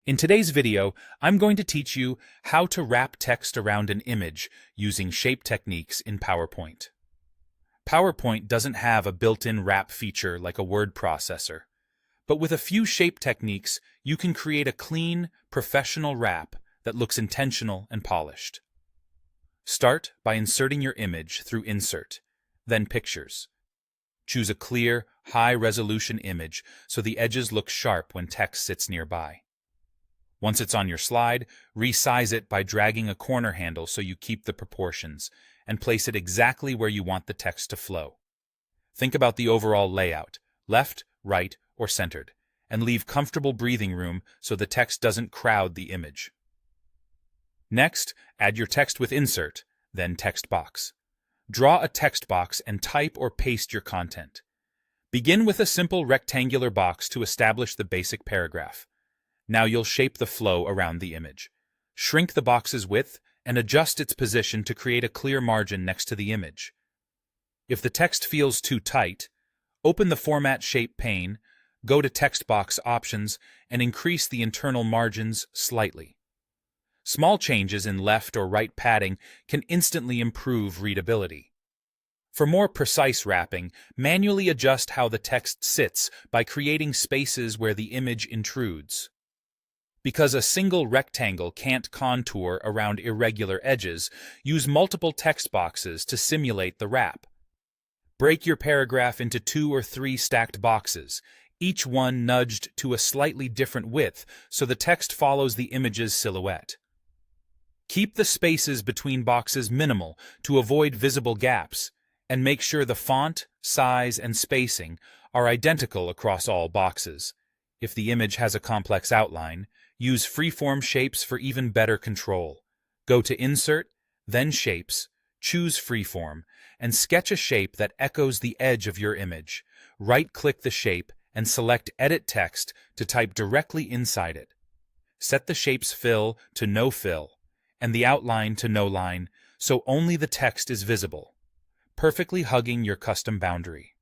In today's video, I'm going to teach you how to wrap text around an image using shape techniques in PowerPoint. PowerPoint doesn't have a built-in wrap feature like a word processor, but with a few shape techniques, you can create a clean, professional wrap that looks intentional and polished. Start by inserting your image through Insert, then Pictures. Choose a clear, high-resolution image so the edges look sharp when text sits nearby. Once it's on your slide, resize it by dragging a corner handle so you keep the proportions, and place it exactly where you want the text to flow. Think about the overall layout, left, right, or centered, and leave comfortable breathing room so the text doesn't crowd the image. Next, add your text with Insert, then Text Box. Draw a text box and type or paste your content. Begin with a simple rectangular box to establish the basic paragraph. Now you'll shape the flow around the image. Shrink the box's width and adjust its position to create a clear margin next to the image. If the text feels too tight, open the Format Shape pane, go to Text Box Options, and increase the internal margins slightly. Small changes in left or right padding can instantly improve readability. For more precise wrapping, manually adjust how the text sits by creating spaces where the image intrudes. Because a single rectangle can't contour around irregular edges, use multiple text boxes to simulate the wrap. Break your paragraph into 2 or 3 stacked boxes, each one nudged to a slightly different width so the text follows the image's silhouette. Keep the spaces between boxes minimal to avoid visible gaps, and make sure the font, size, and spacing are identical across all boxes. If the image has a complex outline, use freeform shapes for even better control. Go to Insert, then Shapes, choose Freeform, and sketch a shape that echoes the edge of your image. Right-click the shape and select Edit Text to type directly inside it. Set the shape's fill to No Fill, and the outline to No Line, so only the text is visible, perfectly hugging your custom boundary.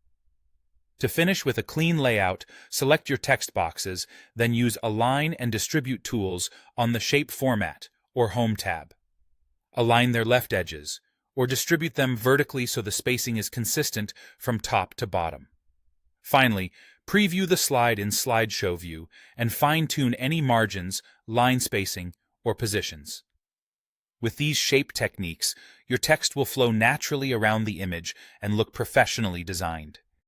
To finish with a clean layout, select your text boxes, then use Align and Distribute tools on the Shape Format or Home tab. Align their left edges, or distribute them vertically so the spacing is consistent from top to bottom. Finally, preview the slide in Slideshow view and fine-tune any margins, line spacing, or positions. With these shape techniques, your text will flow naturally around the image and look professionally designed.